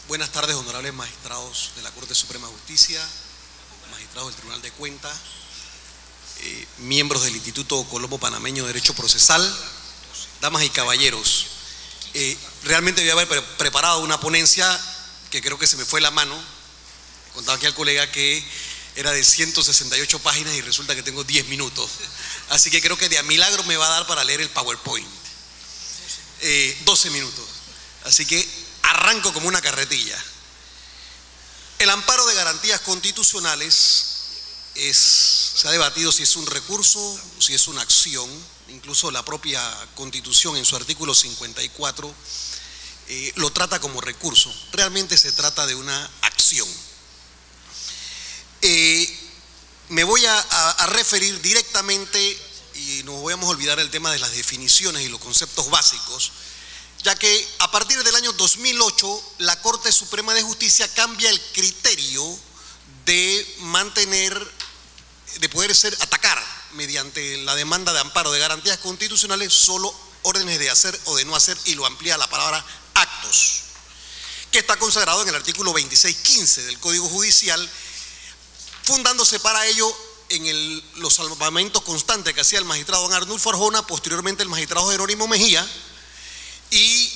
Buenas tardes, honorables magistrados de la Corte Suprema de Justicia, magistrados del Tribunal de Cuentas, miembros del Instituto Colombo Panameño de Derecho Procesal, damas y caballeros. Realmente debía haber preparado una ponencia que creo que se me fue la mano. Contaba aquí al colega que era de 168 páginas y resulta que tengo 10 minutos. Así que creo que de a milagro me va a dar para leer el PowerPoint. 12 minutos. Así que arranco como una carretilla. El amparo de garantías constitucionales se ha debatido si es un recurso o si es una acción. Incluso la propia Constitución en su artículo 54 lo trata como recurso. Realmente se trata de una acción. Me voy a referir directamente, y nos vamos a olvidar el tema de las definiciones y los conceptos básicos, ya que a partir del año 2008 la Corte Suprema de Justicia cambia el criterio de poder atacar mediante la demanda de amparo de garantías constitucionales solo órdenes de hacer o de no hacer, y lo amplía la palabra actos, que está consagrado en el artículo 2615 del Código Judicial, fundándose para ello en los salvamentos constantes que hacía el magistrado don Arnulfo Arjona, posteriormente el magistrado Jerónimo Mejía, y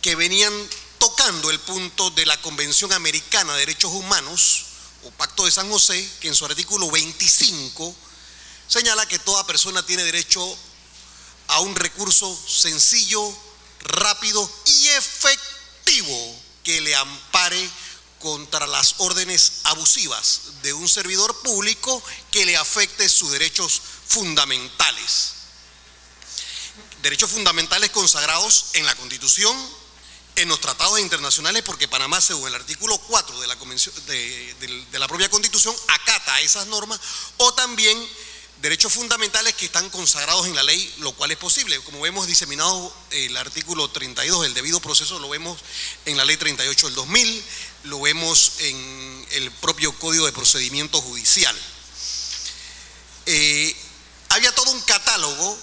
que venían tocando el punto de la Convención Americana de Derechos Humanos o Pacto de San José, que en su artículo 25 señala que toda persona tiene derecho a un recurso sencillo, rápido y efectivo que le ampare contra las órdenes abusivas de un servidor público que le afecte sus derechos fundamentales. Derechos fundamentales consagrados en la Constitución, en los tratados internacionales, porque Panamá, según el artículo 4 de la Convención de la propia Constitución, acata esas normas, o también derechos fundamentales que están consagrados en la ley, lo cual es posible. Como vemos diseminado el artículo 32 del debido proceso, lo vemos en la ley 38 del 2000, lo vemos en el propio Código de Procedimiento Judicial. Había todo un catálogo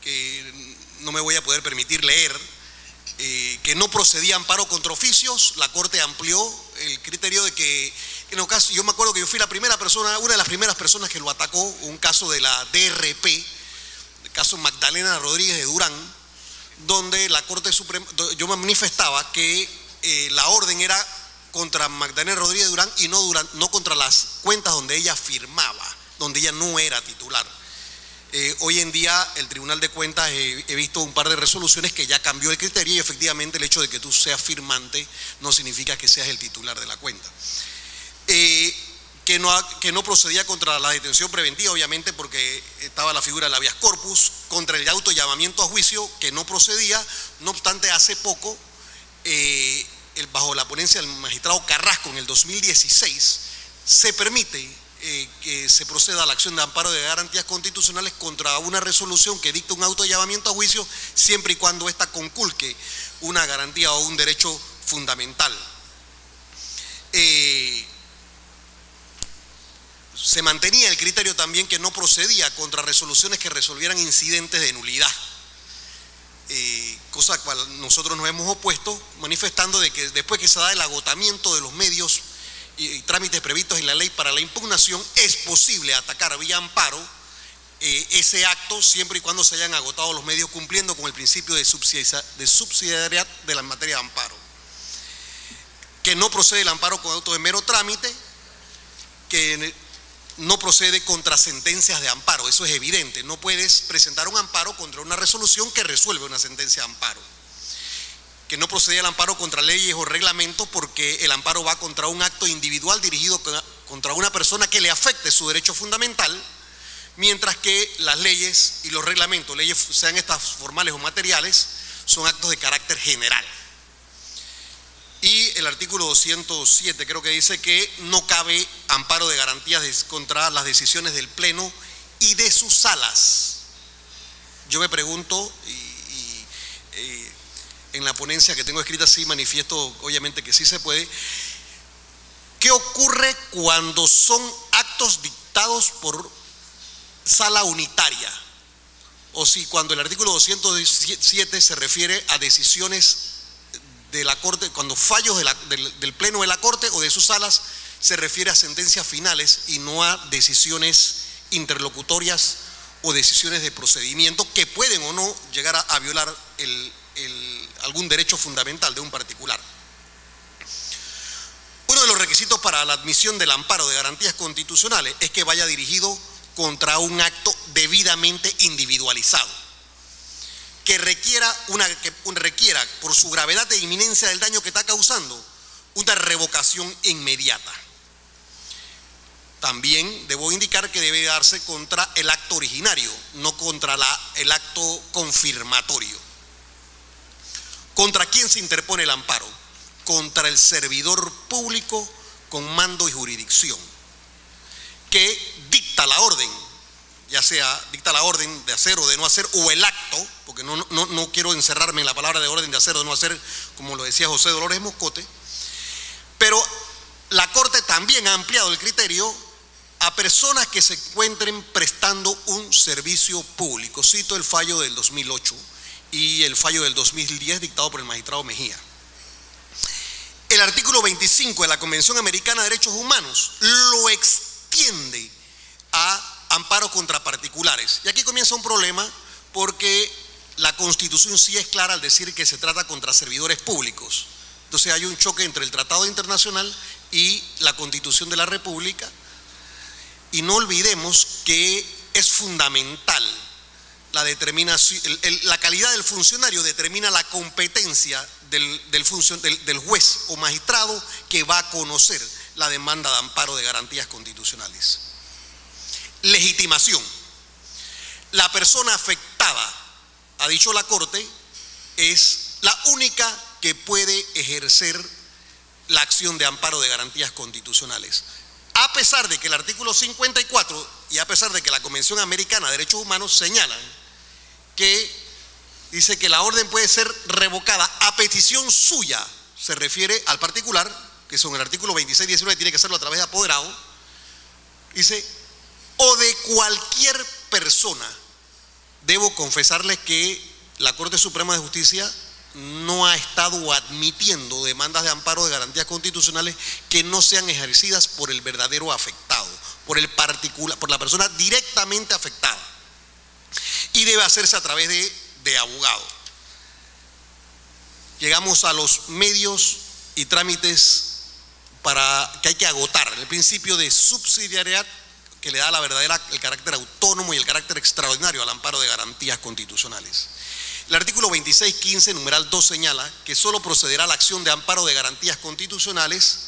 que no me voy a poder permitir leer, que no procedía amparo contra oficios. La Corte amplió el criterio de que, en el caso, yo me acuerdo que yo fui una de las primeras personas que lo atacó, un caso de la DRP, el caso Magdalena Rodríguez de Durán, donde la Corte Suprema, yo me manifestaba que la orden era contra Magdalena Rodríguez de Durán y no contra las cuentas donde ella firmaba, donde ella no era titular. Hoy en día el Tribunal de Cuentas, he visto un par de resoluciones que ya cambió el criterio, y efectivamente el hecho de que tú seas firmante no significa que seas el titular de la cuenta. Que no procedía contra la detención preventiva, obviamente, porque estaba la figura del habeas corpus, contra el autollamamiento a juicio, que no procedía. No obstante, hace poco, bajo la ponencia del magistrado Carrasco en el 2016, se permite que se proceda a la acción de amparo de garantías constitucionales contra una resolución que dicta un auto-llamamiento a juicio, siempre y cuando ésta conculque una garantía o un derecho fundamental. Se mantenía el criterio también que no procedía contra resoluciones que resolvieran incidentes de nulidad, cosa a la cual nosotros nos hemos opuesto, manifestando de que después que se da el agotamiento de los medios y trámites previstos en la ley para la impugnación, es posible atacar vía amparo ese acto, siempre y cuando se hayan agotado los medios, cumpliendo con el principio de subsidiariedad de la materia de amparo. Que no procede el amparo con auto de mero trámite, que no procede contra sentencias de amparo, eso es evidente. No puedes presentar un amparo contra una resolución que resuelve una sentencia de amparo. Que no procede el amparo contra leyes o reglamentos, porque el amparo va contra un acto individual dirigido contra una persona que le afecte su derecho fundamental, mientras que las leyes y los reglamentos, leyes sean estas formales o materiales, son actos de carácter general. Y el artículo 207 creo que dice que no cabe amparo de garantías contra las decisiones del Pleno y de sus salas. Yo me pregunto, en la ponencia que tengo escrita sí manifiesto obviamente que sí se puede, ¿qué ocurre cuando son actos dictados por sala unitaria? O si cuando el artículo 207 se refiere a decisiones de la Corte, cuando fallos del Pleno de la Corte o de sus salas, se refiere a sentencias finales y no a decisiones interlocutorias o decisiones de procedimiento que pueden o no llegar a violar algún derecho fundamental de un particular. Uno de los requisitos para la admisión del amparo de garantías constitucionales es que vaya dirigido contra un acto debidamente individualizado, que requiera por su gravedad e inminencia del daño que está causando una revocación inmediata. También debo indicar que debe darse contra el acto originario, no contra el acto confirmatorio. ¿Contra quién se interpone el amparo? Contra el servidor público con mando y jurisdicción, que dicta la orden, ya sea dicta la orden de hacer o de no hacer, o el acto, porque no quiero encerrarme en la palabra de orden de hacer o de no hacer, como lo decía José Dolores Moscote, pero la Corte también ha ampliado el criterio a personas que se encuentren prestando un servicio público. Cito el fallo del 2008 y el fallo del 2010 dictado por el magistrado Mejía. El artículo 25 de la Convención Americana de Derechos Humanos lo extiende a amparo contra particulares. Y aquí comienza un problema porque la Constitución sí es clara al decir que se trata contra servidores públicos. Entonces hay un choque entre el Tratado Internacional y la Constitución de la República. Y no olvidemos que es fundamental la determinación, la calidad del funcionario determina la competencia del juez o magistrado que va a conocer la demanda de amparo de garantías constitucionales. Legitimación. La persona afectada, ha dicho la Corte, es la única que puede ejercer la acción de amparo de garantías constitucionales. A pesar de que el artículo 54 y a pesar de que la Convención Americana de Derechos Humanos señalan que dice que la orden puede ser revocada a petición suya, se refiere al particular, que son el artículo 26 y 19, tiene que hacerlo a través de apoderado, dice, o de cualquier persona. Debo confesarles que la Corte Suprema de Justicia no ha estado admitiendo demandas de amparo de garantías constitucionales que no sean ejercidas por el verdadero afectado, por la persona directamente afectada, y debe hacerse a través de abogado. Llegamos a los medios y trámites que hay que agotar, el principio de subsidiariedad que le da el carácter autónomo y el carácter extraordinario al amparo de garantías constitucionales. El artículo 26.15, numeral 2, señala que solo procederá a la acción de amparo de garantías constitucionales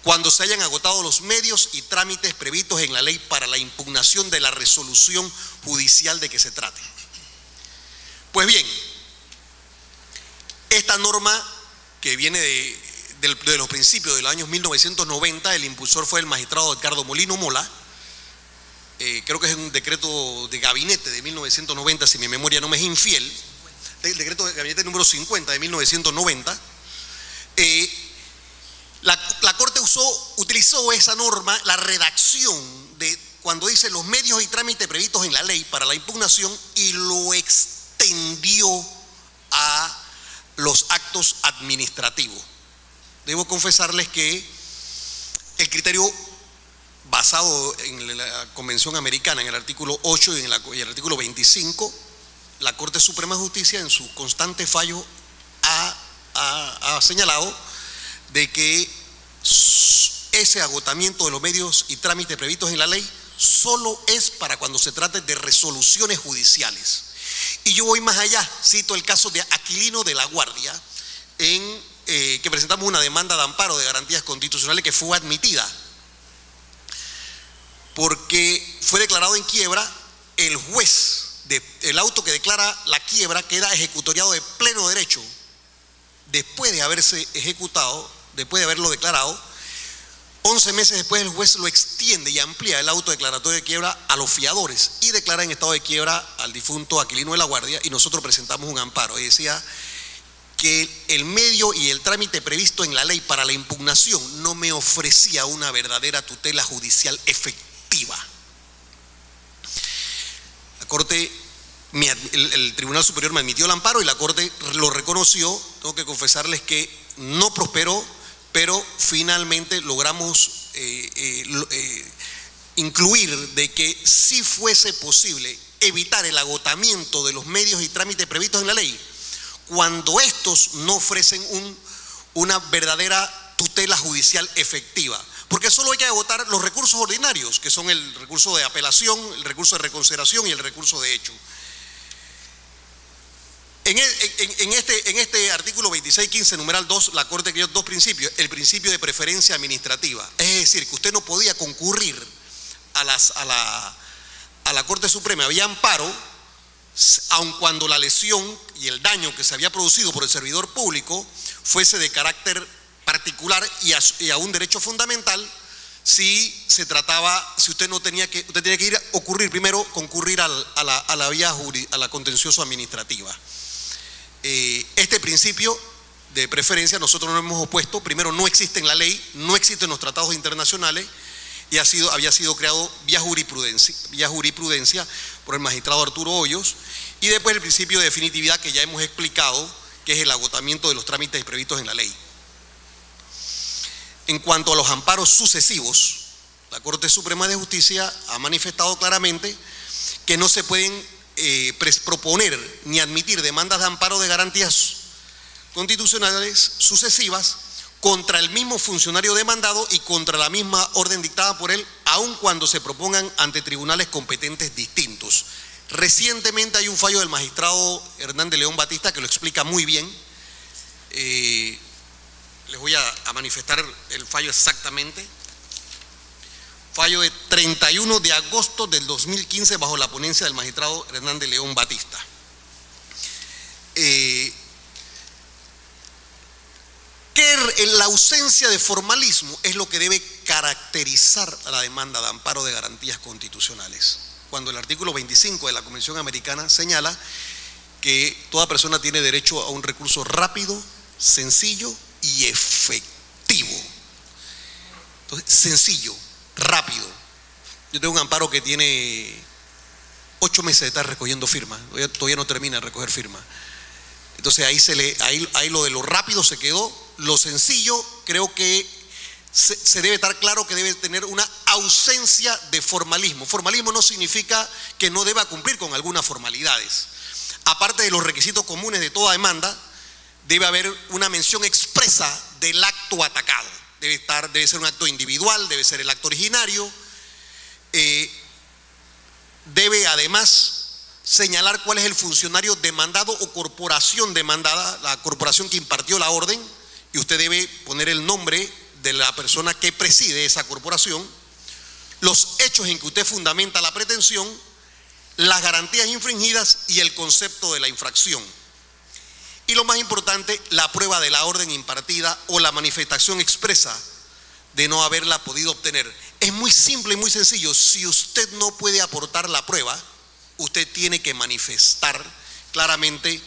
cuando se hayan agotado los medios y trámites previstos en la ley para la impugnación de la resolución judicial de que se trate. Pues bien, esta norma que viene de los principios de los años 1990, el impulsor fue el magistrado Edgardo Molino Mola. Creo que es un decreto de gabinete de 1990, si mi memoria no me es infiel, el decreto de gabinete número 50 de 1990. La Corte utilizó esa norma, la redacción de cuando dice los medios y trámites previstos en la ley para la impugnación, y lo extendió a los actos administrativos. Debo confesarles que el criterio basado en la Convención Americana, en el artículo 8 y en el artículo 25, la Corte Suprema de Justicia en su constante fallo ha señalado de que ese agotamiento de los medios y trámites previstos en la ley solo es para cuando se trate de resoluciones judiciales. Y yo voy más allá, cito el caso de Aquilino de la Guardia, que presentamos una demanda de amparo de garantías constitucionales que fue admitida, porque fue declarado en quiebra. El juez el auto que declara la quiebra queda ejecutoriado de pleno derecho después de haberse ejecutado, después de haberlo declarado. 11 meses después el juez lo extiende y amplía el auto declaratorio de quiebra a los fiadores y declara en estado de quiebra al difunto Aquilino de la Guardia, y nosotros presentamos un amparo. Y decía que el medio y el trámite previsto en la ley para la impugnación no me ofrecía una verdadera tutela judicial efectiva. La Corte, el Tribunal Superior me admitió el amparo y la Corte lo reconoció. Tengo que confesarles que no prosperó, pero finalmente logramos incluir de que si fuese posible evitar el agotamiento de los medios y trámites previstos en la ley, cuando estos no ofrecen una verdadera tutela judicial efectiva. Porque solo hay que agotar los recursos ordinarios, que son el recurso de apelación, el recurso de reconsideración y el recurso de hecho. En este artículo 2615, numeral 2, la Corte creó dos principios. El principio de preferencia administrativa, es decir, que usted no podía concurrir a la Corte Suprema vía amparo, aun cuando la lesión y el daño que se había producido por el servidor público fuese de carácter particular y a un derecho fundamental, si se trataba, si usted tenía que ir a concurrir a la vía a la contencioso administrativa. Este principio de preferencia nosotros no hemos opuesto. Primero, no existe en la ley, no existe en los tratados internacionales y había sido creado vía jurisprudencia por el magistrado Arturo Hoyos, y después el principio de definitividad que ya hemos explicado, que es el agotamiento de los trámites previstos en la ley. En cuanto a los amparos sucesivos, la Corte Suprema de Justicia ha manifestado claramente que no se pueden proponer ni admitir demandas de amparo de garantías constitucionales sucesivas contra el mismo funcionario demandado y contra la misma orden dictada por él, aun cuando se propongan ante tribunales competentes distintos. Recientemente hay un fallo del magistrado Hernán de León Batista que lo explica muy bien. Les voy a manifestar el fallo exactamente. Fallo de 31 de agosto del 2015 bajo la ponencia del magistrado Hernán de León Batista. Que la ausencia de formalismo es lo que debe caracterizar a la demanda de amparo de garantías constitucionales. Cuando el artículo 25 de la Convención Americana señala que toda persona tiene derecho a un recurso rápido, sencillo y efectivo. Entonces, sencillo, rápido. Yo tengo un amparo que tiene 8 meses de estar recogiendo firmas, todavía no termina de recoger firmas. Entonces ahí lo de lo rápido se quedó. Lo sencillo, creo que se debe estar claro que debe tener una ausencia de formalismo. Formalismo no significa que no deba cumplir con algunas formalidades. Aparte de los requisitos comunes de toda demanda, debe haber una mención expresa del acto atacado. Debe ser un acto individual, debe ser el acto originario. Debe además señalar cuál es el funcionario demandado o corporación demandada, la corporación que impartió la orden, y usted debe poner el nombre de la persona que preside esa corporación, los hechos en que usted fundamenta la pretensión, las garantías infringidas y el concepto de la infracción. Y lo más importante, la prueba de la orden impartida o la manifestación expresa de no haberla podido obtener. Es muy simple y muy sencillo. Si usted no puede aportar la prueba, usted tiene que manifestar claramente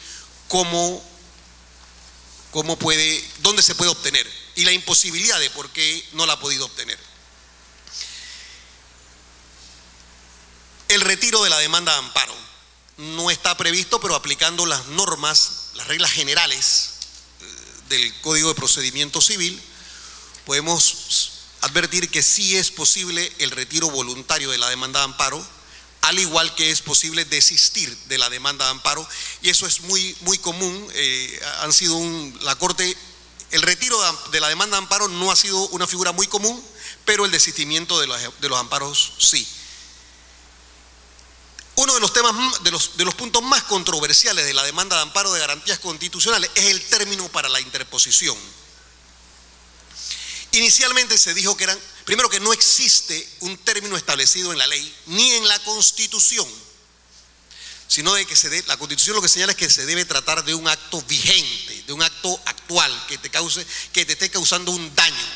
dónde se puede obtener y la imposibilidad de por qué no la ha podido obtener. El retiro de la demanda de amparo no está previsto, pero aplicando las normas, las reglas generales del Código de Procedimiento Civil, podemos advertir que sí es posible el retiro voluntario de la demanda de amparo, al igual que es posible desistir de la demanda de amparo, y eso es muy, muy común. La Corte, el retiro de la demanda de amparo no ha sido una figura muy común, pero el desistimiento de los amparos sí. Uno de los temas, de los puntos más controversiales de la demanda de amparo de garantías constitucionales es el término para la interposición. Inicialmente se dijo que primero que no existe un término establecido en la ley ni en la Constitución, sino de que la Constitución lo que señala es que se debe tratar de un acto vigente, de un acto actual que te esté causando un daño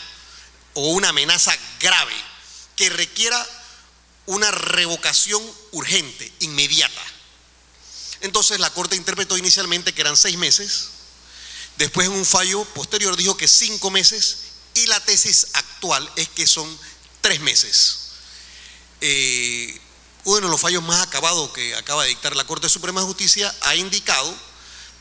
o una amenaza grave que requiera una revocación urgente, inmediata. Entonces la Corte interpretó inicialmente que eran 6 meses, después en un fallo posterior dijo que 5 meses, y la tesis actual es que son 3 meses. Uno de los fallos más acabados que acaba de dictar la Corte Suprema de Justicia ha indicado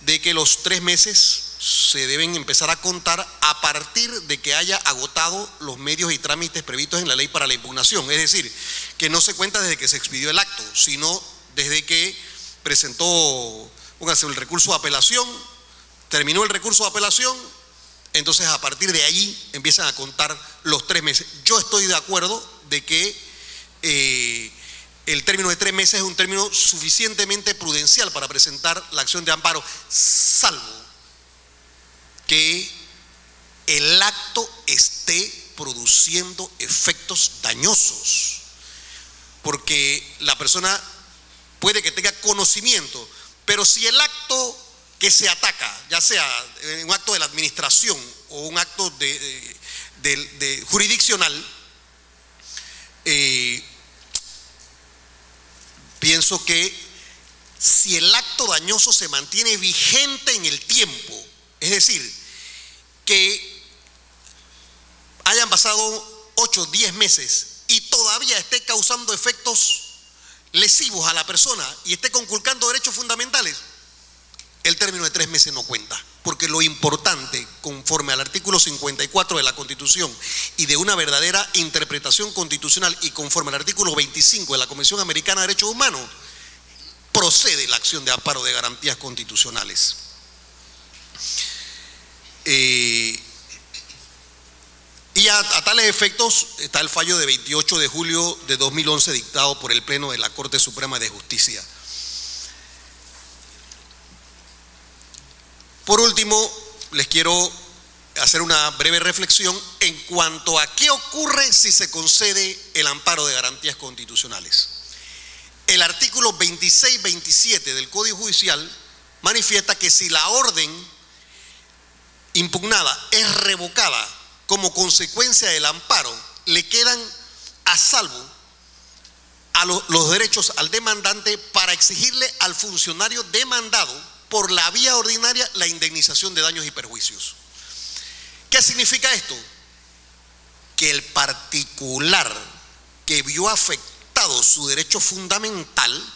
de que los 3 meses se deben empezar a contar a partir de que haya agotado los medios y trámites previstos en la ley para la impugnación. Es decir, que no se cuenta desde que se expidió el acto, sino desde que presentó, póngase, el recurso de apelación, terminó el recurso de apelación, entonces a partir de ahí empiezan a contar los 3 meses. Yo estoy de acuerdo de que el término de 3 meses es un término suficientemente prudencial para presentar la acción de amparo, salvo que el acto esté produciendo efectos dañosos, porque la persona puede que tenga conocimiento, pero si el acto que se ataca, ya sea un acto de la administración o un acto de jurisdiccional, pienso que si el acto dañoso se mantiene vigente en el tiempo, es decir, que hayan pasado 8 o 10 meses y todavía esté causando efectos lesivos a la persona y esté conculcando derechos fundamentales, el término de 3 meses no cuenta, porque lo importante, conforme al artículo 54 de la Constitución y de una verdadera interpretación constitucional y conforme al artículo 25 de la Convención Americana de Derechos Humanos, procede la acción de amparo de garantías constitucionales. Y a tales efectos está el fallo de 28 de julio de 2011 dictado por el Pleno de la Corte Suprema de Justicia. Por último, les quiero hacer una breve reflexión en cuanto a qué ocurre si se concede el amparo de garantías constitucionales. El artículo 26-27 del Código Judicial manifiesta que si la orden impugnada es revocada como consecuencia del amparo, le quedan a salvo a los derechos al demandante para exigirle al funcionario demandado por la vía ordinaria la indemnización de daños y perjuicios. ¿Qué significa esto? Que el particular que vio afectado su derecho fundamental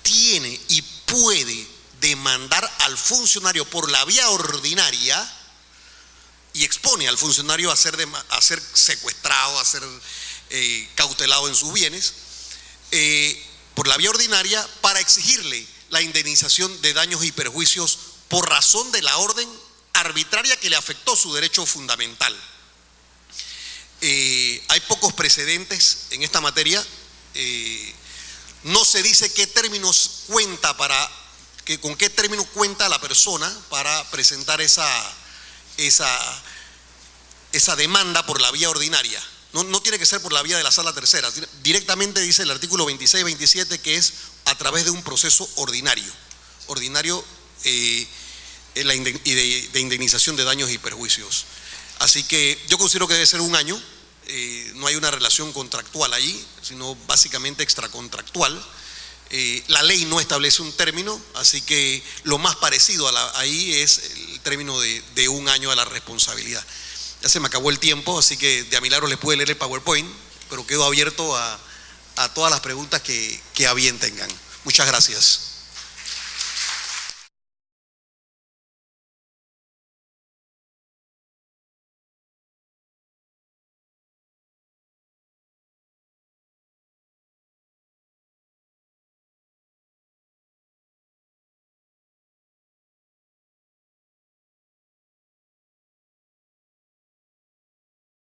tiene y puede demandar al funcionario por la vía ordinaria y expone al funcionario a ser secuestrado, a ser cautelado en sus bienes, por la vía ordinaria para exigirle la indemnización de daños y perjuicios por razón de la orden arbitraria que le afectó su derecho fundamental. Hay pocos precedentes en esta materia. No se dice qué términos cuenta con qué término cuenta la persona para presentar esa demanda por la vía ordinaria. No tiene que ser por la vía de la sala tercera. Directamente dice el artículo 26-27 que es a través de un proceso ordinario de indemnización de daños y perjuicios. Así que yo considero que debe ser 1 año. No hay una relación contractual allí, sino básicamente extracontractual. La ley no establece un término, así que lo más parecido ahí es el término de 1 año a la responsabilidad. Ya se me acabó el tiempo, así que de a milagro les pude leer el PowerPoint, pero quedo abierto a todas las preguntas que a bien tengan. Muchas gracias.